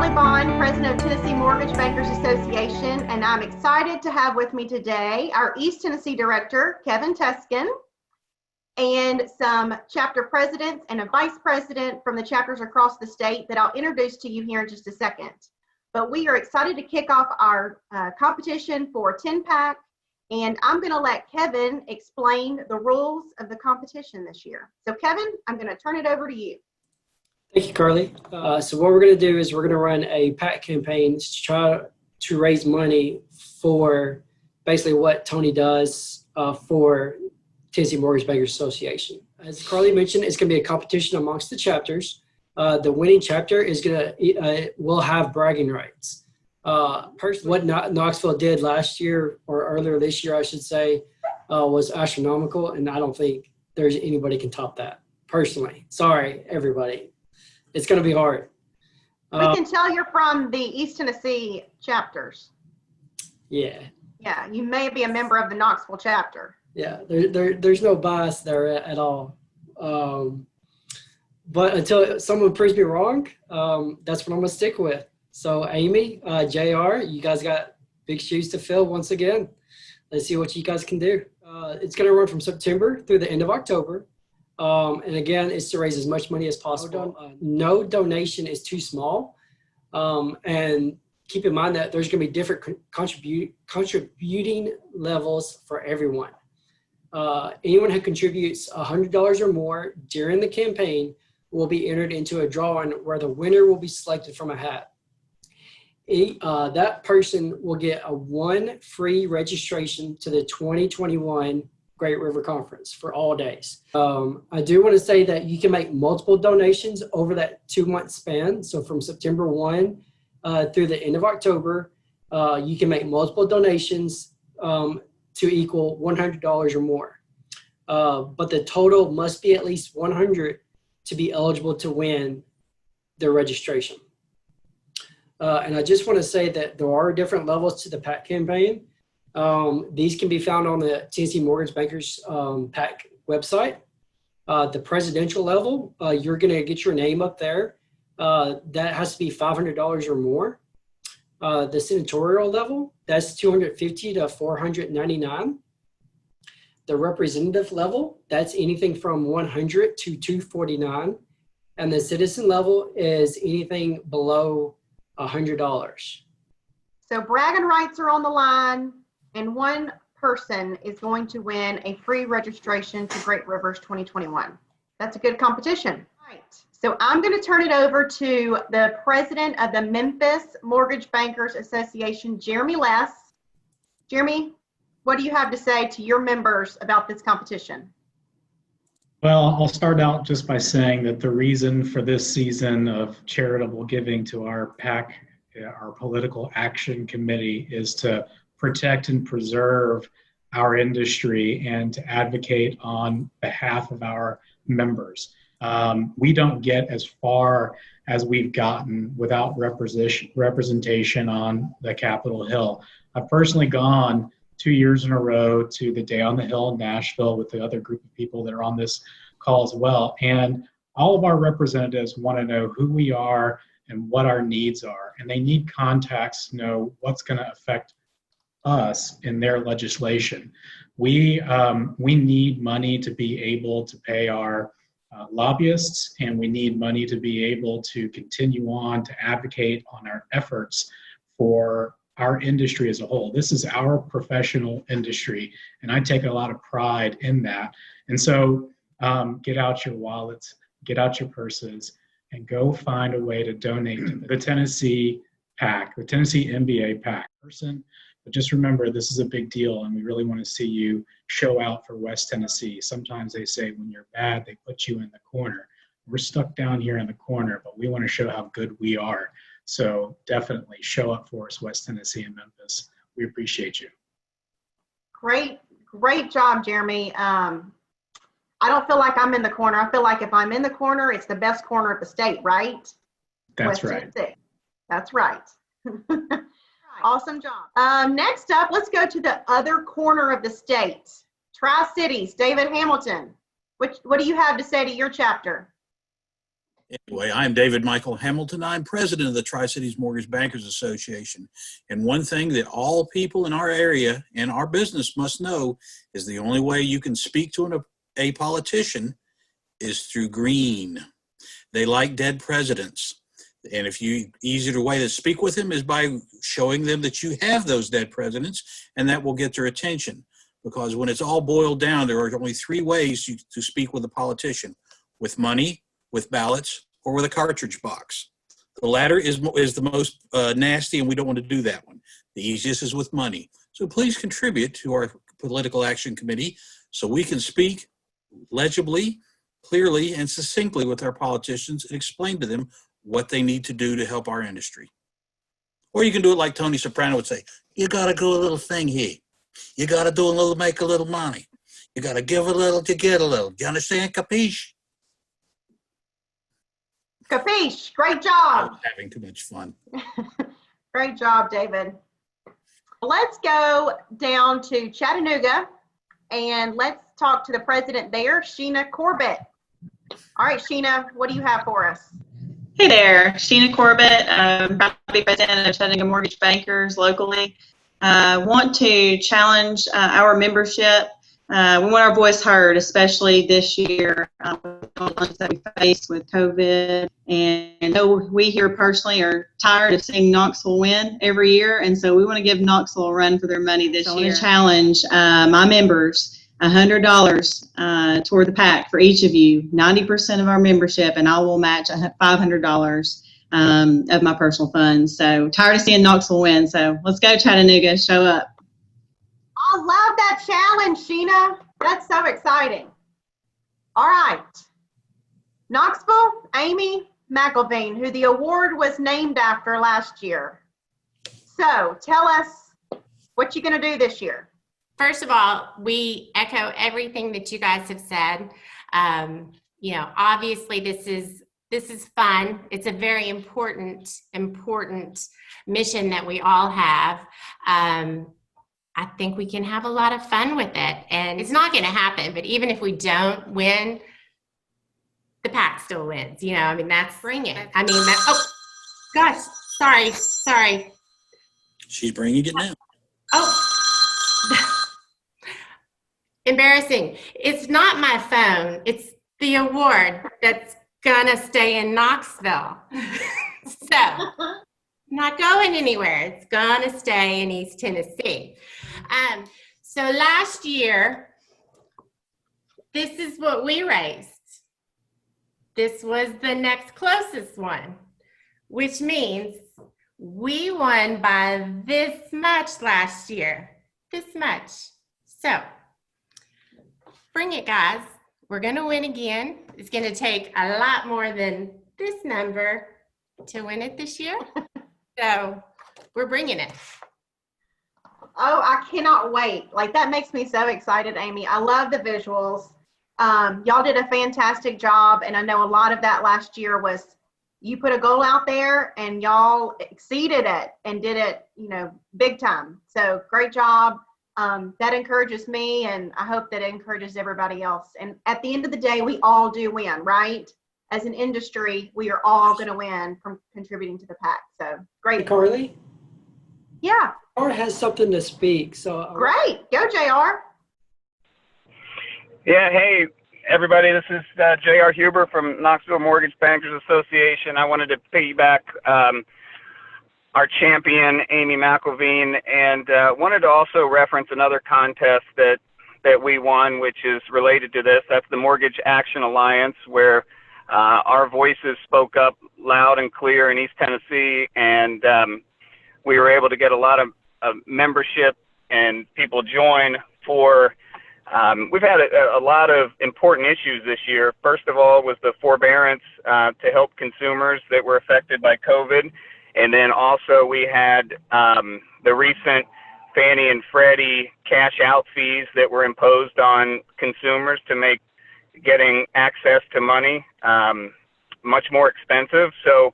Carly Bond, President of Tennessee Mortgage Bankers Association, and I'm excited to have with me today our East Tennessee Director, Kevin Tuskin, and some chapter presidents and a vice president from the chapters across the state that I'll introduce to you here in just a second. But we are excited to kick off our competition for TNPAC, and I'm going to let Kevin explain the rules of the competition this year. So Kevin, I'm going to turn it over to you. Thank you, Carly. So what we're going to do is we're going to run a PAC campaign to try to raise money for basically what Tony does for Tennessee Mortgage Bankers Association. As Carly mentioned, it's going to be a competition amongst the chapters. The winning chapter is going to will have bragging rights. Personally, what Knoxville did last year, or earlier this year, I should say, was astronomical, and I don't think there's anybody can top that. Personally, sorry everybody, it's going to be hard. We can tell you're from the East Tennessee chapters. Yeah. Yeah, you may be a member of the Knoxville chapter. Yeah, there's no bias there at all. But until someone proves me wrong, that's what I'm going to stick with. So Amy, JR, you guys got big shoes to fill once again. Let's see what you guys can do. It's going to run from September through the end of October. And again, it's to raise as much money as possible. No donation is too small. And keep in mind that there's going to be different contributing levels for everyone. Anyone who contributes $100 or more during the campaign will be entered into a drawing where the winner will be selected from a hat. That person will get one free registration to the 2021 Great River Conference for all days. I do want to say that you can make multiple donations over that 2-month span. So from September 1 through the end of October, you can make multiple donations to equal $100 or more. But the total must be at least $100 to be eligible to win the registration. And I just want to say that there are different levels to the PAC campaign. These can be found on the Tennessee Mortgage Bankers PAC website. The presidential level, you're going to get your name up there. That has to be $500 or more. The senatorial level, that's $250 to $499. The representative level, that's anything from $100 to $249. And the citizen level is anything below $100. So bragging rights are on the line, and one person is going to win a free registration to Great Rivers 2021. That's a good competition. Right. So I'm going to turn it over to the president of the Memphis Mortgage Bankers Association, Jeremy Less. Jeremy, what do you have to say to your members about this competition? Well, I'll start out just by saying that the reason for this season of charitable giving to our PAC, our Political Action Committee, is to protect and preserve our industry and to advocate on behalf of our members. We don't get as far as we've gotten without representation on the Capitol Hill. I've personally gone 2 years in a row to the Day on the Hill in Nashville with the other group of people that are on this call as well. And all of our representatives want to know who we are and what our needs are. And they need contacts to know what's going to affect us in their legislation. We need money to be able to pay our lobbyists, and we need money to be able to continue on to advocate on our efforts for our industry as a whole. This is our professional industry, and I take a lot of pride in that. And so get out your wallets, get out your purses, and go find a way to donate to the Tennessee PAC, the Tennessee MBA PAC person. But just remember, this is a big deal, and we really want to see you show out for West Tennessee. Sometimes they say when you're bad, they put you in the corner. We're stuck down here in the corner, but we want to show how good we are. So definitely show up for us, West Tennessee and Memphis. We appreciate you. Great job, Jeremy. I don't feel like I'm in the corner. I feel like if I'm in the corner, it's the best corner of the state, right? That's right. That's right. Awesome job. Next up, let's go to the other corner of the state. Tri-Cities, David Hamilton. What do you have to say to your chapter? Anyway, I'm David Michael Hamilton. I'm president of the Tri-Cities Mortgage Bankers Association. And one thing that all people in our area and our business must know is the only way you can speak to a politician is through green. They like dead presidents. And easier way to speak with them is by showing them that you have those dead presidents, and that will get their attention. Because when it's all boiled down, there are only three ways to speak with a politician: with money, with ballots, or with a cartridge box. The latter is the most nasty, and we don't want to do that one. The easiest is with money. So please contribute to our Political Action Committee so we can speak legibly, clearly, and succinctly with our politicians and explain to them what they need to do to help our industry. Or you can do it like Tony Soprano would say: you got to do a little thing here. You got to make a little money. You got to give a little to get a little. Do you understand? Capiche? Capiche. Great I job. was having too much fun. Great job, David. Let's go down to Chattanooga and let's talk to the president there, Sheena Corbett. All right, Sheena, what do you have for us? Hey there, Sheena Corbett, proud to be president of Chattanooga Mortgage Bankers locally. Want to challenge our membership. We want our voice heard, especially this year with the challenges that we faced with COVID. And I know we here personally are tired of seeing Knoxville win every year, and so we want to give Knoxville a run for their money this year. I want to challenge my members. $100 toward the PAC for each of you, 90% of our membership, and I will match $500 of my personal funds. So tired of seeing Knoxville win. So let's go, Chattanooga, show up. I love that challenge, Sheena. That's so exciting. All right. Knoxville, Amy McElveen, who the award was named after last year. So tell us what you're going to do this year. First of all, we echo everything that you guys have said. Obviously this is fun. It's a very important mission that we all have. I think we can have a lot of fun with it, and it's not going to happen. But even if we don't win, the PAC still wins. That's bring it. Oh, gosh, sorry. She's bringing it now. Oh. Embarrassing. It's not my phone. It's the award that's gonna stay in Knoxville. So, not going anywhere. It's gonna stay in East Tennessee. So last year, this is what we raised. This was the next closest one, which means we won by this much last year. This much. So, bring it, guys. We're going to win again. It's going to take a lot more than this number to win it this year. So we're bringing it. Oh, I cannot wait. That makes me so excited, Amy. I love the visuals. Y'all did a fantastic job. And I know a lot of that last year was you put a goal out there and y'all exceeded it and did it, big time. So great job. That encourages me, and I hope that it encourages everybody else. And at the end of the day, we all do win, right? As an industry, we are all going to win from contributing to the PAC. So great. Hey, Carly? Yeah. JR has something to speak. So Great. Go, JR. Yeah, hey, everybody. This is J.R. Huber from Knoxville Mortgage Bankers Association. I wanted to piggyback our champion, Amy McElveen, and wanted to also reference another contest that we won, which is related to this. That's the Mortgage Action Alliance, where our voices spoke up loud and clear in East Tennessee, and we were able to get a lot of membership and people join for we've had a lot of important issues this year. First of all was the forbearance to help consumers that were affected by COVID. And then also we had the recent Fannie and Freddie cash out fees that were imposed on consumers to make getting access to money much more expensive. So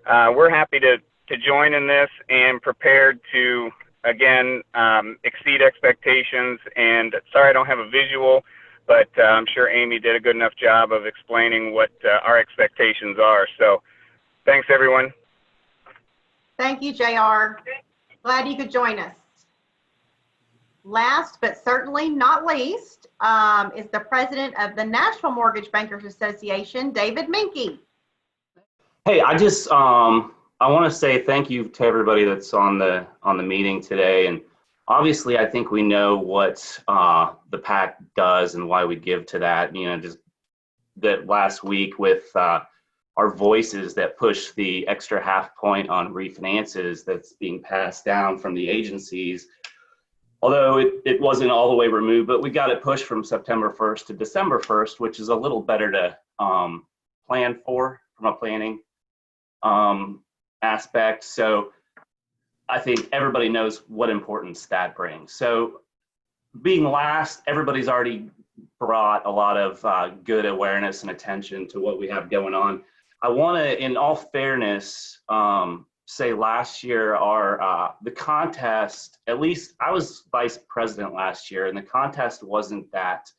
we're happy to join in this and prepared to, again, exceed expectations. And sorry I don't have a visual, but I'm sure Amy did a good enough job of explaining what our expectations are. So thanks, everyone. Thank you, JR. Glad you could join us. Last but certainly not least is the president of the Nashville Mortgage Bankers Association, David Minke. Hey, I just I want to say thank you to everybody that's on the meeting today. And obviously, I think we know what the PAC does and why we give to that. You know, just that last week with our voices that push the extra half point on refinances that's being passed down from the agencies. Although it wasn't all the way removed, but we got it pushed from September 1st to December 1st, which is a little better to plan for from a planning aspect. So I think everybody knows what importance that brings. So being last, everybody's already brought a lot of good awareness and attention to what we have going on. I want to, in all fairness, say last year the contest, at least I was vice president last year, and the contest wasn't that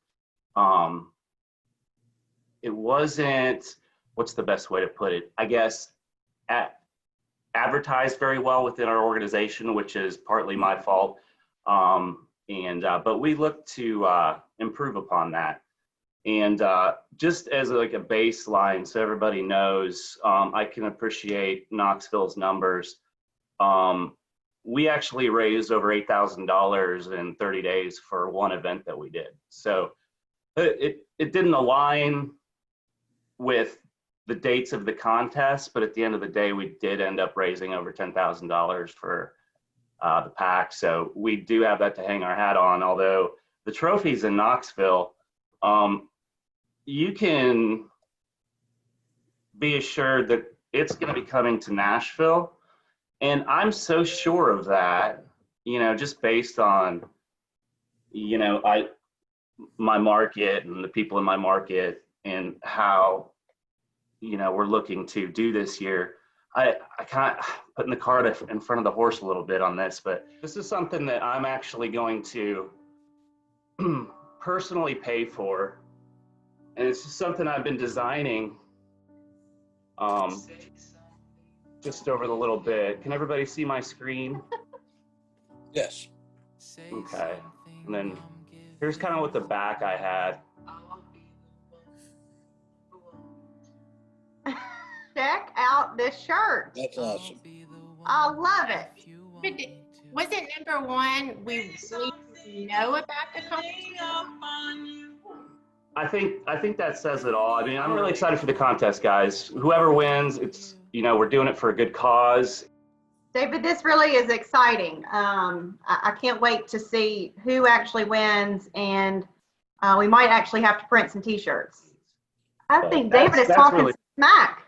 it wasn't, what's the best way to put it, I guess, advertised very well within our organization, which is partly my fault, but we look to improve upon that. And just as like a baseline, so everybody knows, I can appreciate Knoxville's numbers. We actually raised over $8,000 in 30 days for one event that we did. So it didn't align with the dates of the contest, but at the end of the day, we did end up raising over $10,000 for the PAC. So we do have that to hang our hat on, although the trophies in Knoxville, you can be assured that it's going to be coming to Nashville. And I'm so sure of that, you know, just based on, you know, my market and the people in my market and how, you know, we're looking to do this year. I kind of putting the cart in front of the horse a little bit on this, but this is something that I'm actually going to personally pay for. And it's just something I've been designing just over the little bit. Can everybody see my screen? Yes. Okay. And then here's kind of what the back I had. Check out this shirt. That's awesome. I love it. But was it number one? We know about the competition. I think that says it all. I mean, I'm really excited for the contest, guys. Whoever wins, it's, you know, we're doing it for a good cause. David, this really is exciting. I can't wait to see who actually wins, and we might actually have to print some t-shirts. I think David is talking really smack.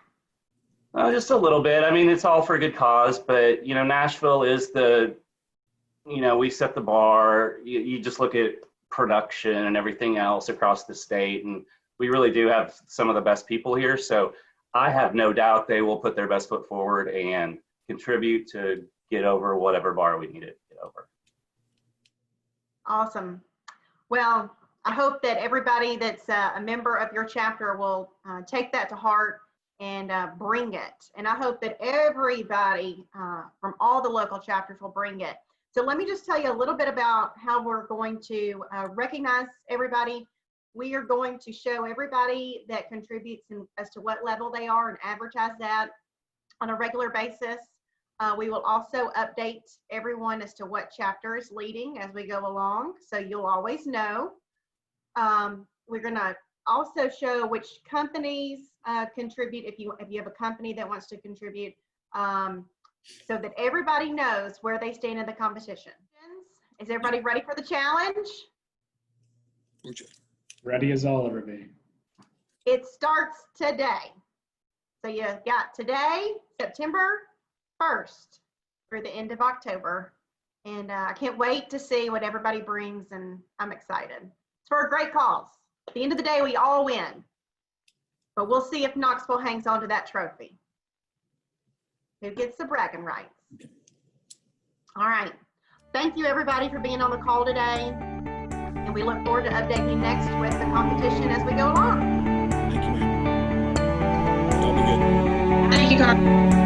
Just a little bit. I mean, it's all for a good cause, but, you know, Nashville is the, you know, we set the bar. You just look at production and everything else across the state, and we really do have some of the best people here. So I have no doubt they will put their best foot forward and contribute to get over whatever bar we need to get over. Awesome. Well, I hope that everybody that's a member of your chapter will take that to heart and bring it. And I hope that everybody from all the local chapters will bring it. So let me just tell you a little bit about how we're going to recognize everybody. We are going to show everybody that contributes as to what level they are and advertise that on a regular basis. We will also update everyone as to what chapter is leading as we go along, so you'll always know. We're going to also show which companies contribute, if you have a company that wants to contribute, so that everybody knows where they stand in the competition. Is everybody ready for the challenge? Ready as I'll ever be. It starts today. So you got today, September 1st, through the end of October. And I can't wait to see what everybody brings, and I'm excited. It's for a great cause. At the end of the day, we all win. But we'll see if Knoxville hangs on to that trophy. Who gets the bragging rights? All right. Thank you, everybody, for being on the call today. And we look forward to updating you next with the competition as we go along. Thank you, ma'am. Y'all be good. Thank you, Carl.